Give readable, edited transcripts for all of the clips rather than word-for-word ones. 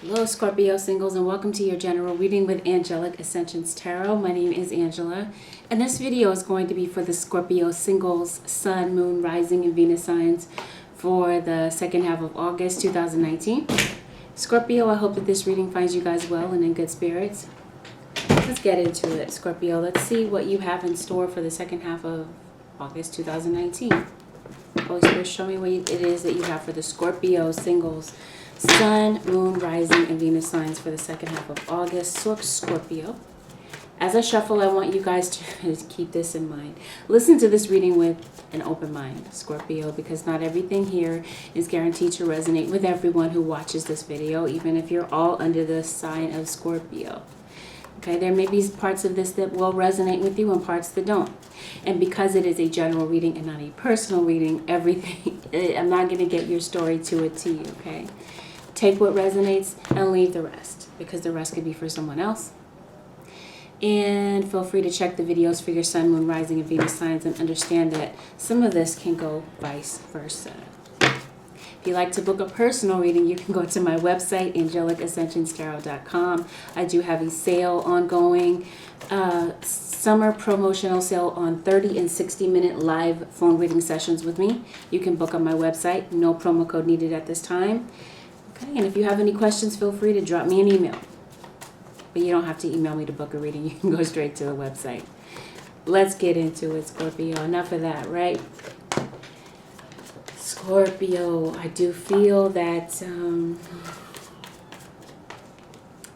Hello, Scorpio Singles, and welcome to your general reading with Angelic Ascensions Tarot. My name is Angela, and this video is going to be for the Scorpio Singles Sun, Moon, Rising, and Venus signs for the second half of August 2019. Scorpio, I hope that this reading finds you guys well and in good spirits. Let's get into it, Scorpio. Let's see what you have in store for the second half of August 2019. Holy Spirit, show me what it is that you have for the Scorpio Singles Sun, Moon, Rising, and Venus signs for the second half of August. Scorpio. As I shuffle, I want you guys to keep this in mind. Listen to this reading with an open mind, Scorpio, because not everything here is guaranteed to resonate with everyone who watches this video, even if you're all under the sign of Scorpio. Okay, there may be parts of this that will resonate with you and parts that don't. And because it is a general reading and not a personal reading, everything, I'm not going to get your story to a T, okay? Take what resonates and leave the rest, because the rest could be for someone else. And feel free to check the videos for your Sun, Moon, Rising, and Venus signs and understand that some of this can go vice versa. If you'd like to book a personal reading, you can go to my website, AngelicAscensionsTarot.com. I do have a sale ongoing, summer promotional sale on 30 and 60-minute live phone reading sessions with me. You can book on my website. No promo code needed at this time. Okay, and if you have any questions, feel free to drop me an email. But you don't have to email me to book a reading. You can go straight to the website. Let's get into it, Scorpio. Enough of that, right? Scorpio, I do feel that,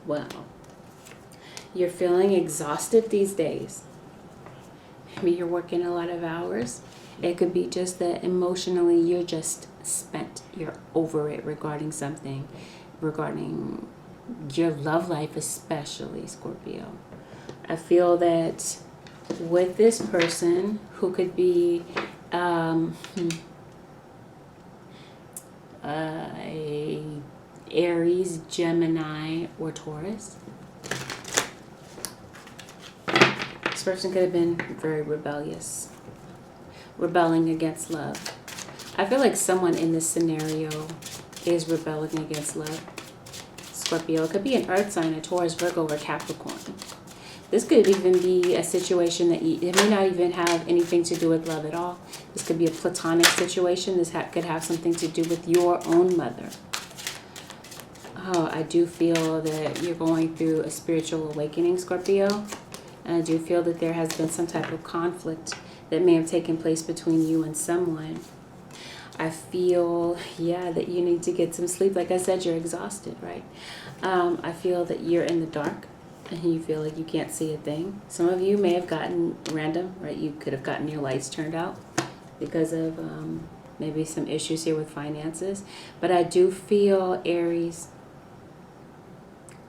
well, you're feeling exhausted these days. Maybe you're working a lot of hours. It could be just that emotionally you're just spent. You're over it regarding something, regarding your love life especially, Scorpio. I feel that with this person who could be a Aries, Gemini, or Taurus. This person could have been very rebellious, rebelling against love. I feel like someone in this scenario is rebelling against love. Scorpio, it could be an earth sign, a Taurus, Virgo, or Capricorn. This could even be a situation that it may not even have anything to do with love at all. This could be a platonic situation. This could have something to do with your own mother. Oh, I do feel that you're going through a spiritual awakening, Scorpio. And I do feel that there has been some type of conflict that may have taken place between you and someone. I feel, yeah, that you need to get some sleep. Like I said, you're exhausted, right? I feel that you're in the dark and you feel like you can't see a thing. Some of you may have gotten random, right? You could have gotten your lights turned out because of maybe some issues here with finances. But I do feel Aries,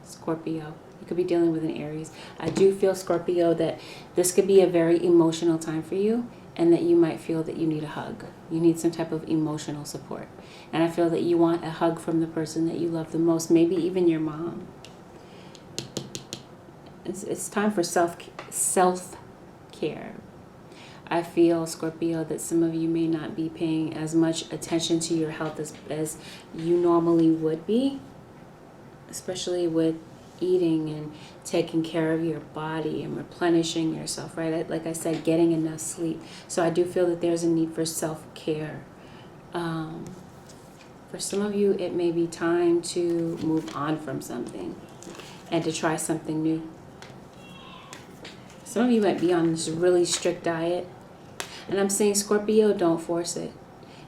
Scorpio. You could be dealing with an Aries. I do feel, Scorpio, that this could be a very emotional time for you, and that you might feel that you need a hug. You need some type of emotional support. And I feel that you want a hug from the person that you love the most, maybe even your mom. It's time for self-care. I feel, Scorpio, that some of you may not be paying as much attention to your health as you normally would be, especially with eating and taking care of your body and replenishing yourself, right? Like I said, getting enough sleep. So I do feel that there's a need for self-care. For some of you, it may be time to move on from something and to try something new. Some of you might be on this really strict diet. And I'm saying, Scorpio, don't force it.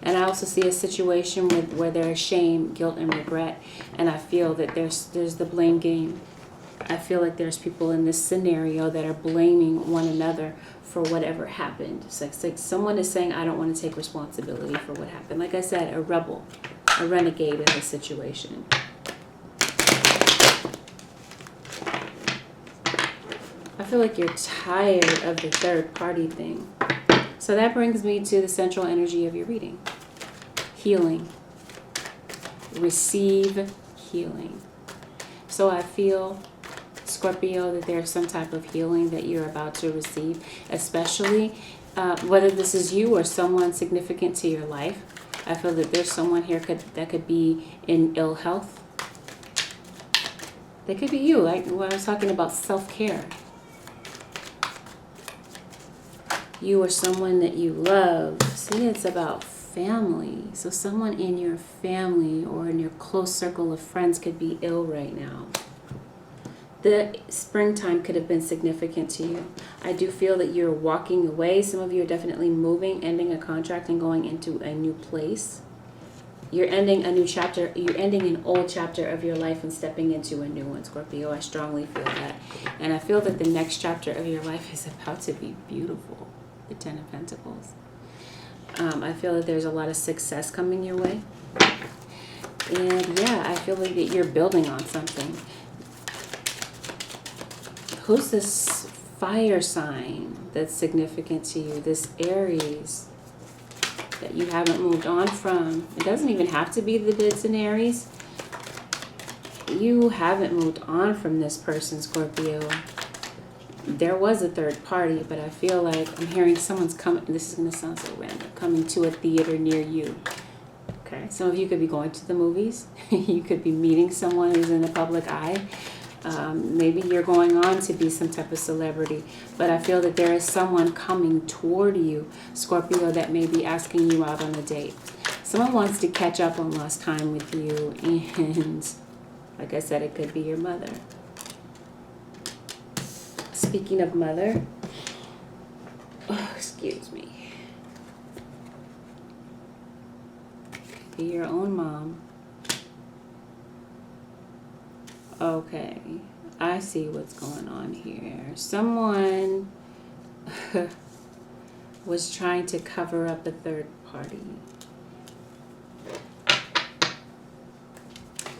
And I also see a situation where there is shame, guilt, and regret. And I feel that there's the blame game. I feel like there's people in this scenario that are blaming one another for whatever happened. It's like someone is saying, I don't want to take responsibility for what happened. Like I said, a rebel, a renegade in this situation. I feel like you're tired of the third party thing. So that brings me to the central energy of your reading. Healing. Receive healing. So I feel, Scorpio, that there's some type of healing that you're about to receive, especially whether this is you or someone significant to your life. I feel that there's someone here that could be in ill health. They could be you, like when I was talking about self-care. You or someone that you love. See, it's about family. So someone in your family or in your close circle of friends could be ill right now. The springtime could have been significant to you. I do feel that you're walking away. Some of you are definitely moving, ending a contract and going into a new place. You're ending a new chapter. You're ending an old chapter of your life and stepping into a new one, Scorpio. I strongly feel that. And I feel that the next chapter of your life is about to be beautiful. The Ten of Pentacles. I feel that there's a lot of success coming your way. And yeah, I feel like that you're building on something. Who's this fire sign that's significant to you? This Aries that you haven't moved on from. It doesn't even have to be that it's an Aries. You haven't moved on from this person, Scorpio. There was a third party, but I feel like I'm hearing someone's coming. This is going to sound so random. Coming to a theater near you. Okay. Some of you could be going to the movies. You could be meeting someone who's in the public eye. Maybe you're going on to be some type of celebrity, but I feel that there is someone coming toward you, Scorpio, that may be asking you out on a date. Someone wants to catch up on lost time with you, and like I said, it could be your mother. Speaking of mother, excuse me, could be your own mom. Okay, I see what's going on here. Someone was trying to cover up a third party.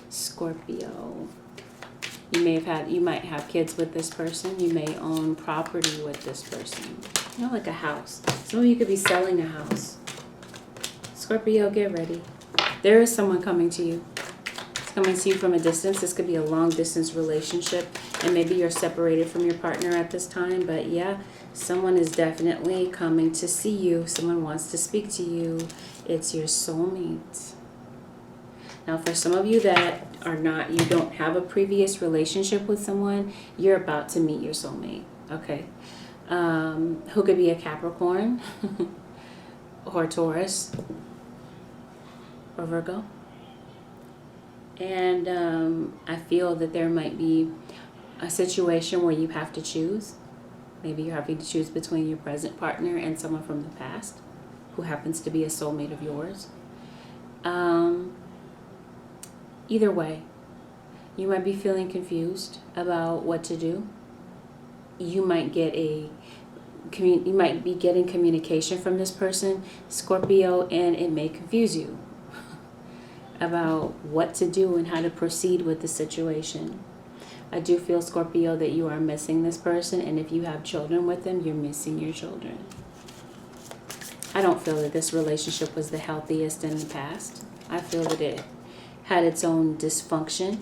Scorpio. You might have kids with this person. You may own property with this person. You know, like a house. Some of you could be selling a house. Scorpio, get ready. There is someone coming to you. Coming to you from a distance. This could be a long distance relationship, and maybe you're separated from your partner at this time, but yeah, someone is definitely coming to see you. Someone wants to speak to you. It's your soulmate. Now, for some of you that are not, you don't have a previous relationship with someone, you're about to meet your soulmate. Okay. Who could be a Capricorn or Taurus or Virgo. And I feel that there might be a situation where you have to choose. Maybe you're having to choose between your present partner and someone from the past who happens to be a soulmate of yours. Either way, you might be feeling confused about what to do. You might get you might be getting communication from this person, Scorpio, and it may confuse you about what to do and how to proceed with the situation. I do feel, Scorpio, that you are missing this person, and if you have children with them, you're missing your children. I don't feel that this relationship was the healthiest in the past. I feel that it had its own dysfunction.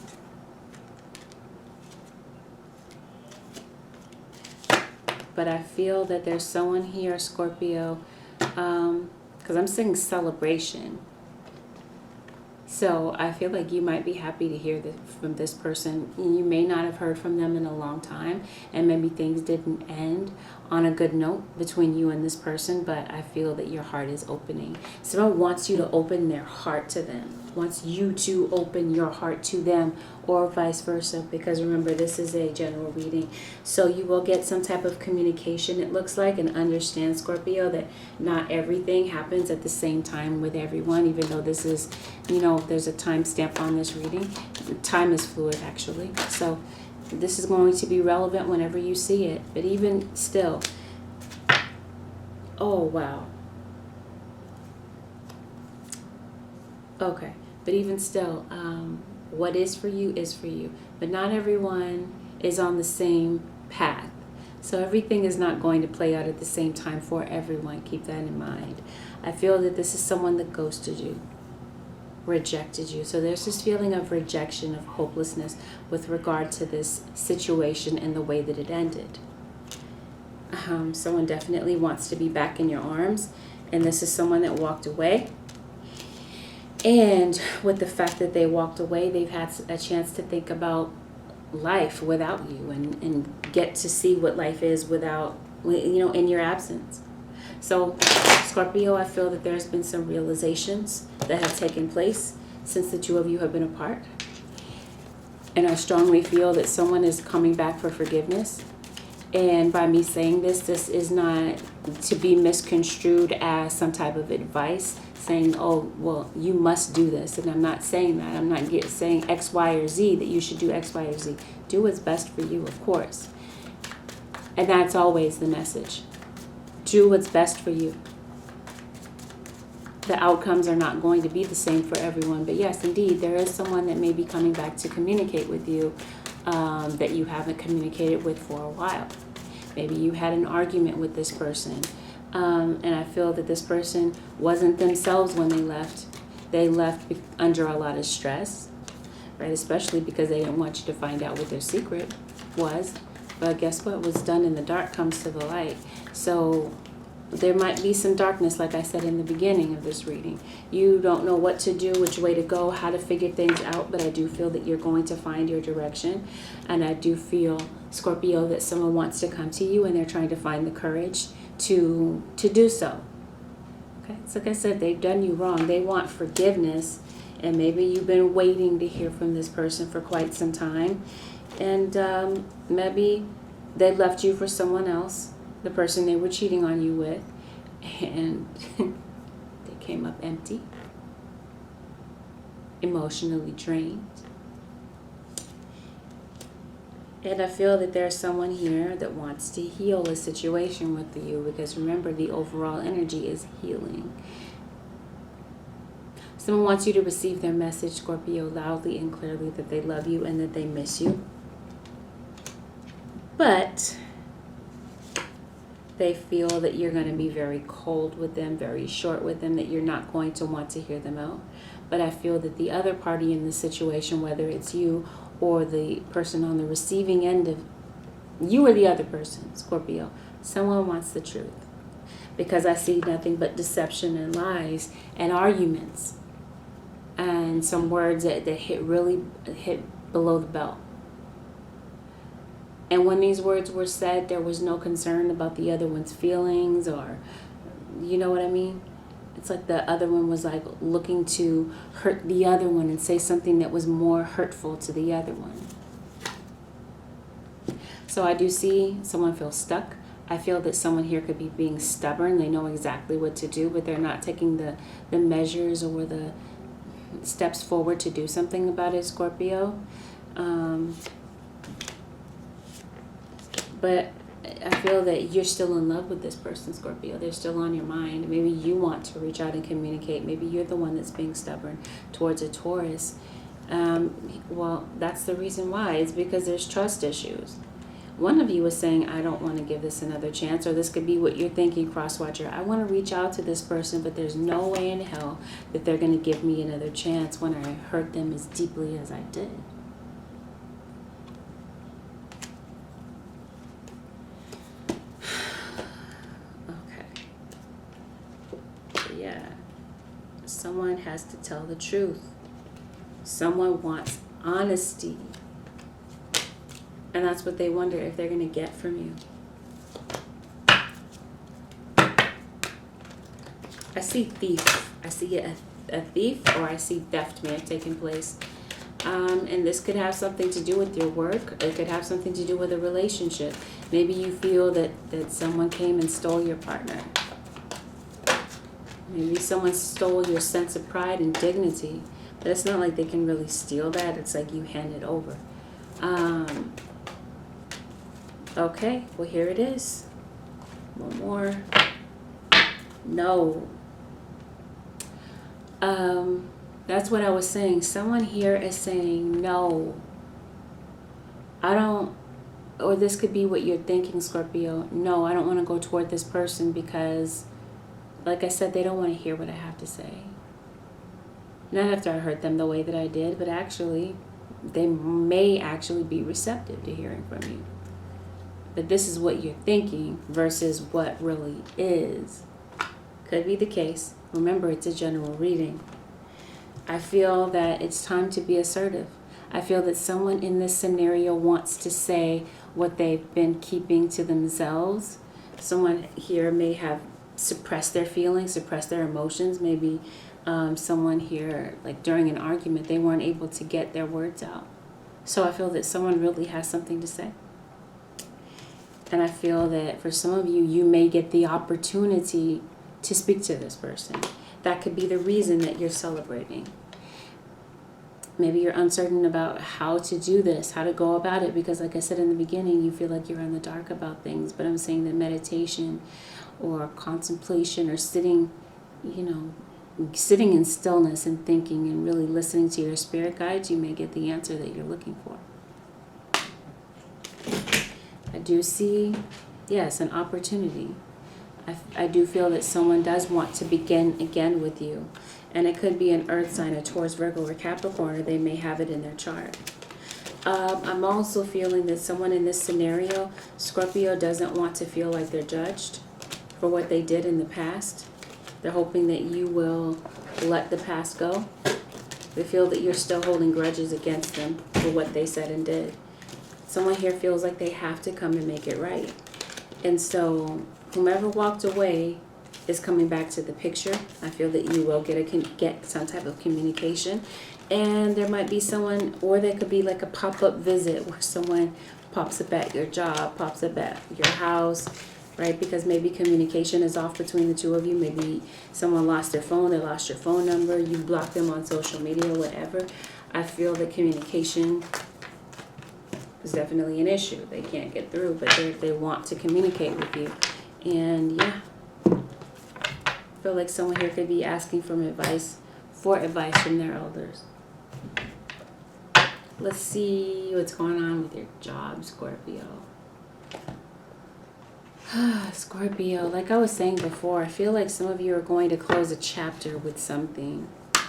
But I feel that there's someone here, Scorpio, because I'm seeing celebration. So I feel like you might be happy to hear from this person. You may not have heard from them in a long time, and maybe things didn't end on a good note between you and this person, but I feel that your heart is opening. Someone wants you to open their heart to them, wants you to open your heart to them, or vice versa, because remember, this is a general reading. So you will get some type of communication, it looks like, and understand, Scorpio, that not everything happens at the same time with everyone, even though this is, you know, there's a time stamp on this reading. Time is fluid, actually. So this is going to be relevant whenever you see it. But even still, oh, wow. Okay. But even still, what is for you is for you. But not everyone is on the same path. So everything is not going to play out at the same time for everyone. Keep that in mind. I feel that this is someone that ghosted you, rejected you. So there's this feeling of rejection, of hopelessness with regard to this situation and the way that it ended. Someone definitely wants to be back in your arms, and this is someone that walked away. And with the fact that they walked away, they've had a chance to think about life without you, and get to see what life is without, in your absence. So Scorpio, I feel that there's been some realizations that have taken place since the two of you have been apart. And I strongly feel that someone is coming back for forgiveness. And by me saying this, this is not to be misconstrued as some type of advice saying, oh, well, you must do this. And I'm not saying that. I'm not saying X, Y, or Z, that you should do X, Y, or Z. Do what's best for you, of course. And that's always the message. Do what's best for you. The outcomes are not going to be the same for everyone. But yes, indeed, there is someone that may be coming back to communicate with you that you haven't communicated with for a while. Maybe you had an argument with this person. And I feel that this person wasn't themselves when they left. They left under a lot of stress, right? Especially because they didn't want you to find out what their secret was. But guess what? What's done in the dark comes to the light. So there might be some darkness, like I said in the beginning of this reading. You don't know what to do, which way to go, how to figure things out, but I do feel that you're going to find your direction. And I do feel, Scorpio, that someone wants to come to you and they're trying to find the courage to do so. Okay, so like I said, they've done you wrong. They want forgiveness, and maybe you've been waiting to hear from this person for quite some time. And maybe they left you for someone else, the person they were cheating on you with, and they came up empty, emotionally drained. And I feel that there's someone here that wants to heal a situation with you, because remember, the overall energy is healing. Someone wants you to receive their message, Scorpio, loudly and clearly, that they love you and that they miss you. But they feel that you're going to be very cold with them, very short with them, that you're not going to want to hear them out. But I feel that the other party in the situation, whether it's you or the person on the receiving end of, you or the other person, Scorpio, someone wants the truth. Because I see nothing but deception and lies and arguments and some words that hit below the belt. And when these words were said, there was no concern about the other one's feelings, or, you know what I mean? It's like the other one was like looking to hurt the other one and say something that was more hurtful to the other one. So I do see someone feel stuck. I feel that someone here could be being stubborn. They know exactly what to do, but they're not taking the measures or the steps forward to do something about it, Scorpio. But I feel that you're still in love with this person, Scorpio. They're still on your mind. Maybe you want to reach out and communicate. Maybe you're the one that's being stubborn towards a Taurus. Well, that's the reason why. It's because there's trust issues. One of you is saying, I don't want to give this another chance, or this could be what you're thinking, Crosswatcher. I want to reach out to this person, but there's no way in hell that they're going to give me another chance when I hurt them as deeply as I did. Someone has to tell the truth. Someone wants honesty. And that's what they wonder if they're going to get from you. I see thief. I see a thief, or I see theft may have taken place. And this could have something to do with your work. It could have something to do with a relationship. Maybe you feel that someone came and stole your partner. Maybe someone stole your sense of pride and dignity, but it's not like they can really steal that. It's like you hand it over. Okay, well, here it is. One more. No. That's what I was saying. Someone here is saying, no, I don't, or this could be what you're thinking, Scorpio. No, I don't want to go toward this person because, like I said, they don't want to hear what I have to say. Not after I hurt them the way that I did, but actually, they may actually be receptive to hearing from you. But this is what you're thinking versus what really is. Could be the case. Remember, it's a general reading. I feel that it's time to be assertive. I feel that someone in this scenario wants to say what they've been keeping to themselves. Someone here may have suppressed their feelings, suppressed their emotions. Maybe someone here, like during an argument, they weren't able to get their words out. So I feel that someone really has something to say. And I feel that for some of you, you may get the opportunity to speak to this person. That could be the reason that you're celebrating. Maybe you're uncertain about how to do this, how to go about it, because like I said in the beginning, you feel like you're in the dark about things. But I'm saying that meditation or contemplation or sitting in stillness and thinking and really listening to your spirit guides, you may get the answer that you're looking for. I do see, yes, an opportunity. I do feel that someone does want to begin again with you. And it could be an earth sign, a Taurus, Virgo, or Capricorn, or they may have it in their chart. I'm also feeling that someone in this scenario, Scorpio, doesn't want to feel like they're judged for what they did in the past. They're hoping that you will let the past go. They feel that you're still holding grudges against them for what they said and did. Someone here feels like they have to come and make it right. And so whomever walked away is coming back to the picture. I feel that you will get some type of communication. And there might be someone, or there could be like a pop-up visit where someone pops up at your job, pops up at your house, right? Because maybe communication is off between the two of you. Maybe someone lost their phone, they lost your phone number, you blocked them on social media, whatever. I feel that communication is definitely an issue. They can't get through, but they want to communicate with you. And yeah, I feel like someone here could be asking for advice from their elders. Let's see what's going on with your job, Scorpio. Scorpio, like I was saying before, I feel like some of you are going to close a chapter with something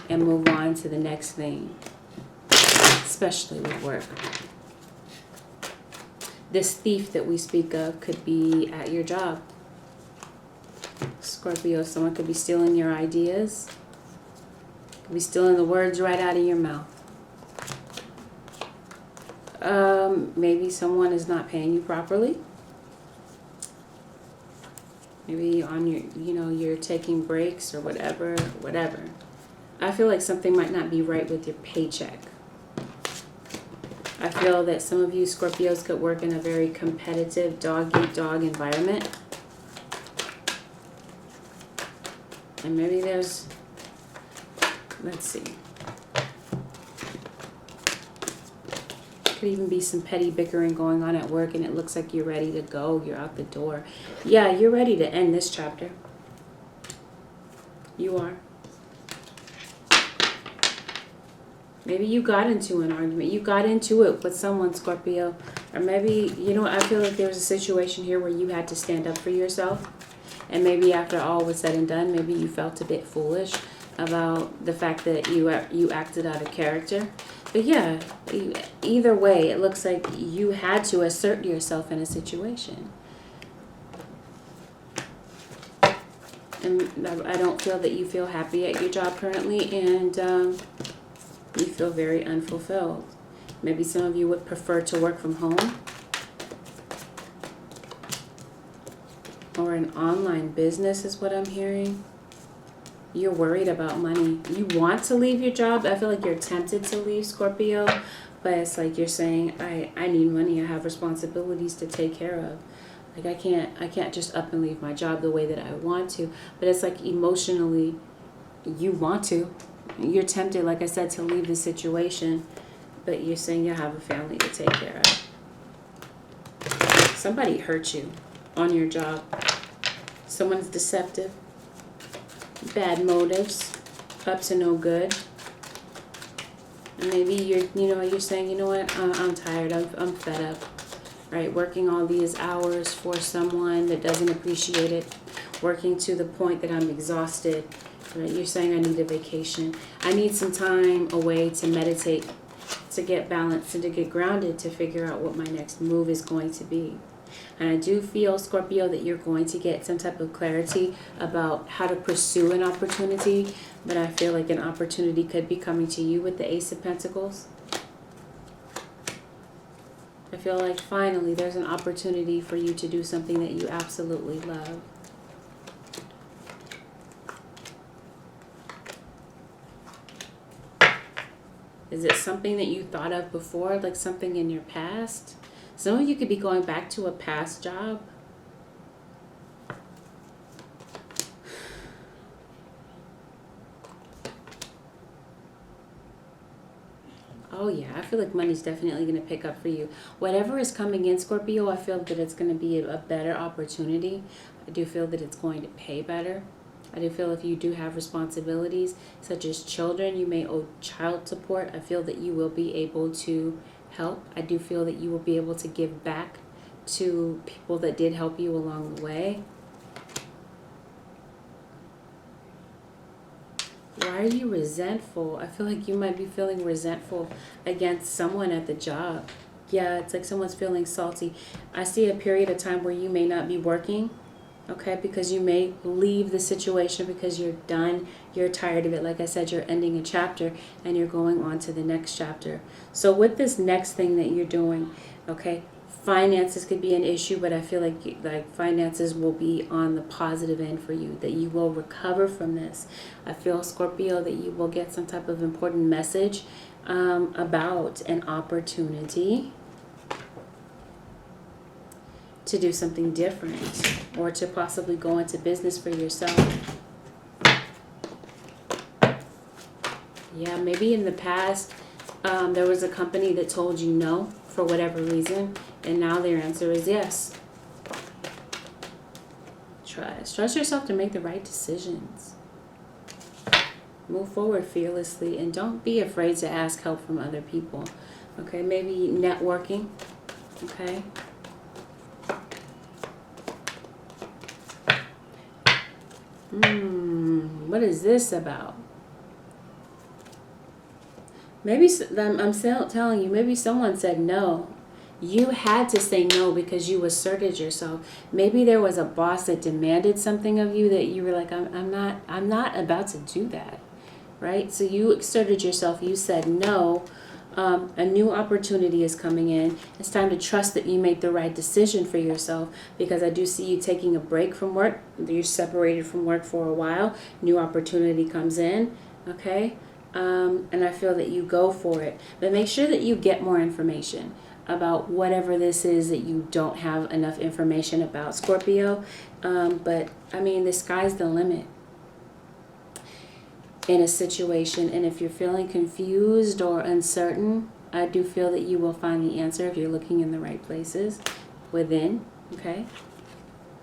and move on to the next thing, especially with work. This thief that we speak of could be at your job. Scorpio, someone could be stealing your ideas, could be stealing the words right out of your mouth. Maybe someone is not paying you properly. Maybe on your, you're taking breaks or whatever. I feel like something might not be right with your paycheck. I feel that some of you Scorpios could work in a very competitive dog-eat-dog environment. And maybe there's, let's see. Could even be some petty bickering going on at work and it looks like you're ready to go. You're out the door. Yeah, you're ready to end this chapter. You are. Maybe you got into an argument. You got into it with someone, Scorpio. Or maybe, I feel like there was a situation here where you had to stand up for yourself. And maybe after all was said and done, maybe you felt a bit foolish about the fact that you acted out of character. But yeah, either way, it looks like you had to assert yourself in a situation. And I don't feel that you feel happy at your job currently, and you feel very unfulfilled. Maybe some of you would prefer to work from home. Or an online business is what I'm hearing. You're worried about money. You want to leave your job. I feel like you're tempted to leave, Scorpio. But it's like you're saying, I need money. I have responsibilities to take care of. Like I can't just up and leave my job the way that I want to. But it's like emotionally, you want to. You're tempted, like I said, to leave the situation. But you're saying you have a family to take care of. Somebody hurt you on your job. Someone's deceptive. Bad motives, up to no good. And maybe you're saying, I'm tired, I'm fed up, right? Working all these hours for someone that doesn't appreciate it, working to the point that I'm exhausted, right? You're saying I need a vacation. I need some time away to meditate, to get balanced and to get grounded, to figure out what my next move is going to be. And I do feel, Scorpio, that you're going to get some type of clarity about how to pursue an opportunity. But I feel like an opportunity could be coming to you with the Ace of Pentacles. I feel like finally there's an opportunity for you to do something that you absolutely love. Is it something that you thought of before, like something in your past? Some of you could be going back to a past job. Oh yeah, I feel like money's definitely going to pick up for you. Whatever is coming in, Scorpio, I feel that it's going to be a better opportunity. I do feel that it's going to pay better. I do feel if you do have responsibilities, such as children, you may owe child support. I feel that you will be able to help. I do feel that you will be able to give back to people that did help you along the way. Why are you resentful? I feel like you might be feeling resentful against someone at the job. Yeah, it's like someone's feeling salty. I see a period of time where you may not be working, okay, because you may leave the situation because you're done, you're tired of it. Like I said, you're ending a chapter and you're going on to the next chapter. So with this next thing that you're doing, okay, finances could be an issue, but I feel like finances will be on the positive end for you, that you will recover from this. I feel, Scorpio, that you will get some type of important message about an opportunity to do something different or to possibly go into business for yourself. Yeah, maybe in the past there was a company that told you no for whatever reason, and now their answer is yes. Trust yourself to make the right decisions. Move forward fearlessly and don't be afraid to ask help from other people. Okay, maybe networking. Okay. What is this about? Maybe I'm telling you, maybe someone said no. You had to say no because you asserted yourself. Maybe there was a boss that demanded something of you that you were like, I'm not about to do that, right? So you asserted yourself. You said no. A new opportunity is coming in. It's time to trust that you make the right decision for yourself, because I do see you taking a break from work. You're separated from work for a while. New opportunity comes in, okay? And I feel that you go for it. But make sure that you get more information about whatever this is that you don't have enough information about, Scorpio. But, I mean, the sky's the limit in a situation. And if you're feeling confused or uncertain, I do feel that you will find the answer if you're looking in the right places within, okay?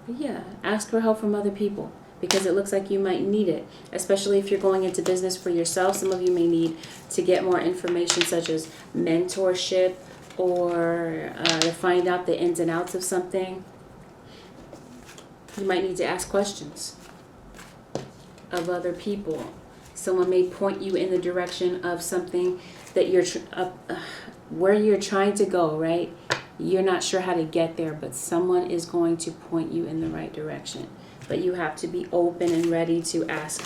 But yeah, ask for help from other people, because it looks like you might need it, especially if you're going into business for yourself. Some of you may need to get more information, such as mentorship, or to find out the ins and outs of something. You might need to ask questions of other people. Someone may point you in the direction of something that you're where you're trying to go, right? You're not sure how to get there, but someone is going to point you in the right direction. But you have to be open and ready to ask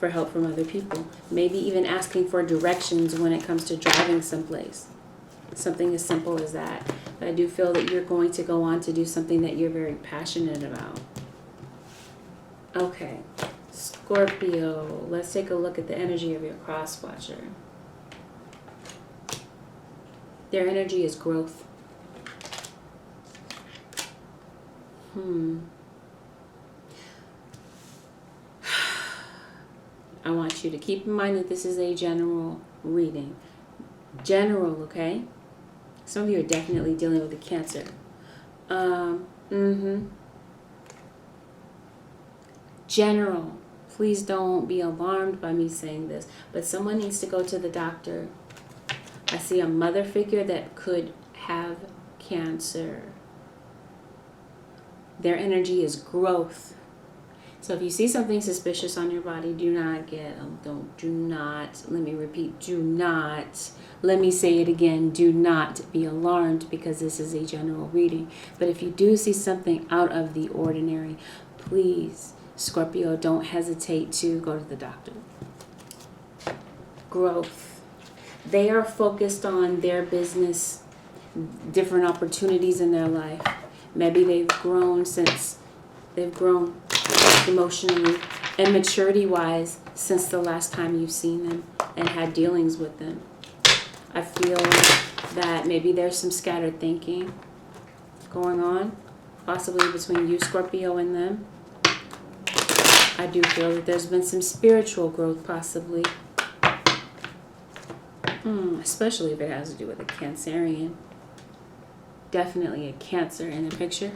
for help from other people. Maybe even asking for directions when it comes to driving someplace. Something as simple as that. But I do feel that you're going to go on to do something that you're very passionate about. Okay, Scorpio, let's take a look at the energy of your cross-watcher. Their energy is growth. I want you to keep in mind that this is a general reading. General, okay? Some of you are definitely dealing with a Cancer. General. Please don't be alarmed by me saying this, but someone needs to go to the doctor. I see a mother figure that could have Cancer. Their energy is growth. So if you see something suspicious on your body, do not, let me repeat, let me say it again, do not be alarmed, because this is a general reading. But if you do see something out of the ordinary, please, Scorpio, don't hesitate to go to the doctor. Growth. They are focused on their business. different opportunities in their life. Maybe they've grown emotionally and maturity-wise since the last time you've seen them and had dealings with them. I feel that maybe there's some scattered thinking going on, possibly between you, Scorpio, and them. I do feel that there's been some spiritual growth, possibly. Especially if it has to do with a Cancerian. Definitely a Cancer in the picture.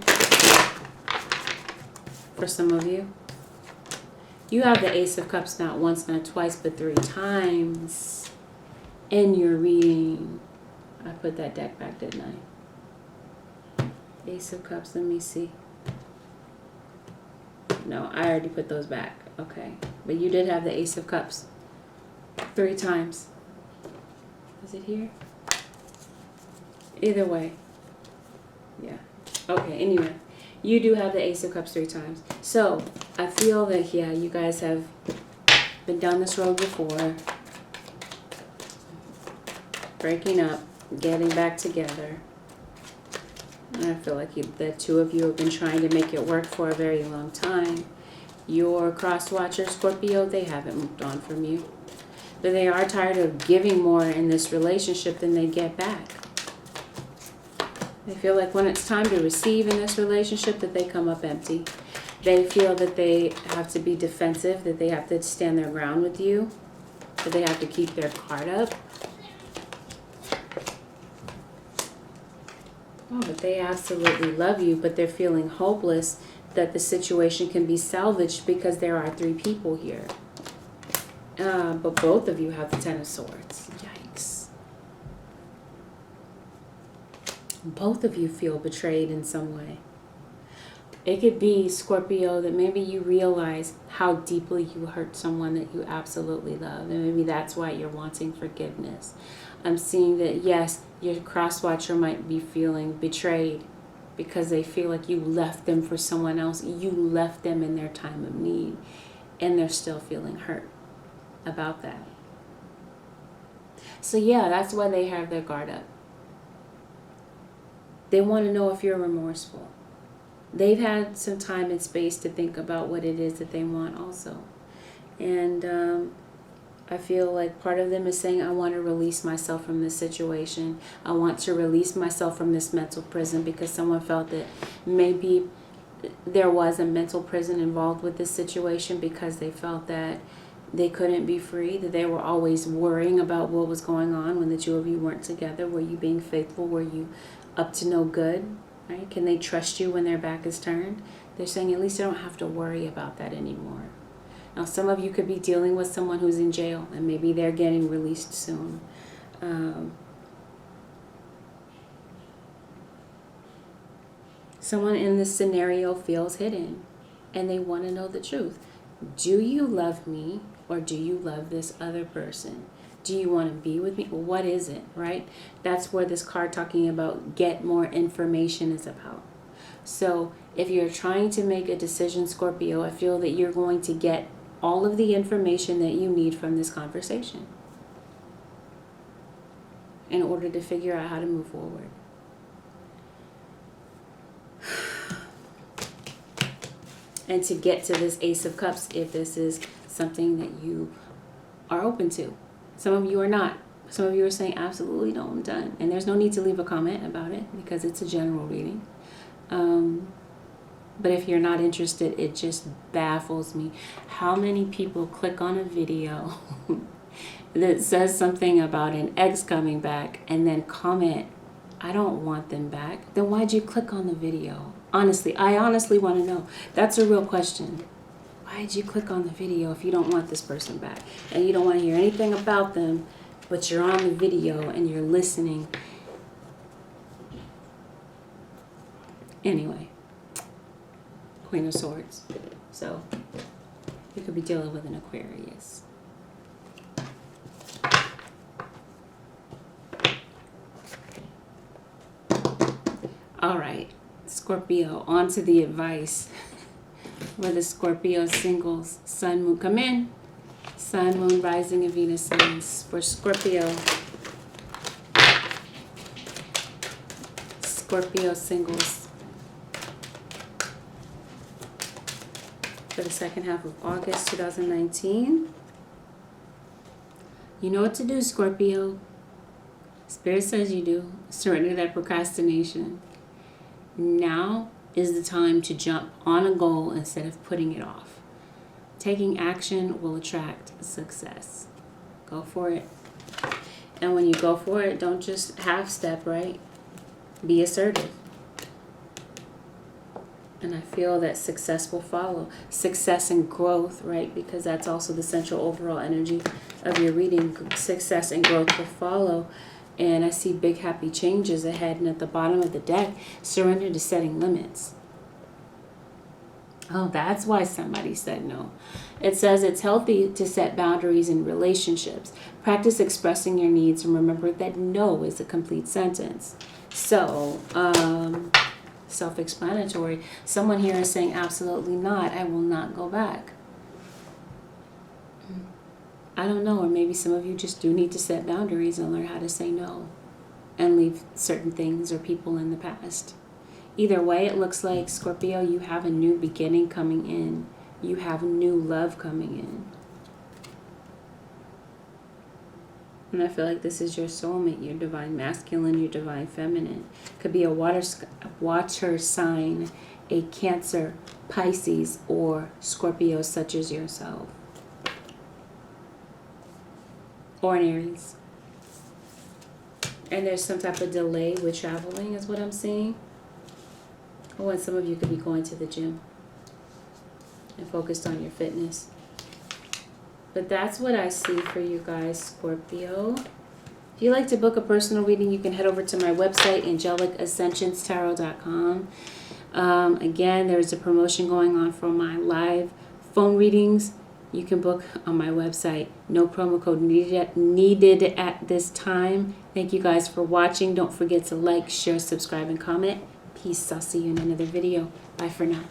For some of you. You have the Ace of Cups not once, not twice, but 3 times in your reading. I put that deck back, didn't I? Ace of Cups, let me see. No, I already put those back. Okay. But you did have the Ace of Cups 3 times. Is it here? Either way. Yeah. Okay, anyway. You do have the Ace of Cups 3 times. So, I feel that, yeah, you guys have been down this road before. Breaking up, getting back together. And I feel like the 2 of you have been trying to make it work for a very long time. Your cross watcher, Scorpio, they haven't moved on from you. But they are tired of giving more in this relationship than they get back. They feel like when it's time to receive in this relationship that they come up empty. They feel that they have to be defensive, that they have to stand their ground with you, that they have to keep their guard up. Oh, but they absolutely love you, but they're feeling hopeless that the situation can be salvaged because there are 3 people here. But both of you have the 10 of Swords. Yikes. Both of you feel betrayed in some way. It could be, Scorpio, that maybe you realize how deeply you hurt someone that you absolutely love. And maybe that's why you're wanting forgiveness. I'm seeing that, yes, your cross watcher might be feeling betrayed because they feel like you left them for someone else. You left them in their time of need. And they're still feeling hurt about that. So yeah, that's why they have their guard up. They want to know if you're remorseful. They've had some time and space to think about what it is that they want also. And I feel like part of them is saying, I want to release myself from this situation. I want to release myself from this mental prison because someone felt that maybe there was a mental prison involved with this situation because they felt that they couldn't be free, that they were always worrying about what was going on when the 2 of you weren't together. Were you being faithful? Were you up to no good? Right? Can they trust you when their back is turned? They're saying at least I don't have to worry about that anymore. Now, some of you could be dealing with someone who's in jail, and maybe they're getting released soon. Someone in this scenario feels hidden, and they want to know the truth. Do you love me, or do you love this other person? Do you want to be with me? What is it, right? That's where this card talking about get more information is about. So if you're trying to make a decision, Scorpio, I feel that you're going to get all of the information that you need from this conversation in order to figure out how to move forward. And to get to this Ace of Cups, if this is something that you are open to. Some of you are not. Some of you are saying, absolutely no, I'm done. And there's no need to leave a comment about it because it's a general reading. But if you're not interested, it just baffles me. How many people click on a video that says something about an ex coming back and then comment, I don't want them back? Then why'd you click on the video? Honestly, I honestly want to know. That's a real question. Why did you click on the video if you don't want this person back? And you don't want to hear anything about them, but you're on the video and you're listening. Anyway, Queen of Swords. So, you could be dealing with an Aquarius. All right, Scorpio, on to the advice. For the Scorpio singles, Sun, Moon, come in. Sun, Moon, Rising, and Venus signs for Scorpio. Scorpio singles for the second half of August 2019. You know what to do, Scorpio. Spirit says you do. Surrender that procrastination. Now is the time to jump on a goal instead of putting it off. Taking action will attract success. Go for it. And when you go for it, don't just half step, right? Be assertive. And I feel that success will follow. Success and growth, right? Because that's also the central overall energy of your reading. Success and growth will follow. And I see big happy changes ahead. And at the bottom of the deck, surrender to setting limits. Oh, that's why somebody said no. It says it's healthy to set boundaries in relationships. Practice expressing your needs and remember that no is a complete sentence. So, self-explanatory. Someone here is saying absolutely not. I will not go back. I don't know, or maybe some of you just do need to set boundaries and learn how to say no and leave certain things or people in the past. Either way, it looks like, Scorpio, you have a new beginning coming in. You have new love coming in. And I feel like this is your soulmate, your divine masculine, your divine feminine. Could be a water sign, a Cancer, Pisces, or Scorpio such as yourself. Or an Aries. And there's some type of delay with traveling is what I'm seeing. Oh, and some of you could be going to the gym and focused on your fitness. But that's what I see for you guys, Scorpio. If you'd like to book a personal reading, you can head over to my website, AngelicAscensionsTarot.com. Again, there's a promotion going on for my live phone readings. You can book on my website. No promo code needed at this time. Thank you guys for watching. Don't forget to like, share, subscribe, and comment. Peace. I'll see you in another video. Bye for now.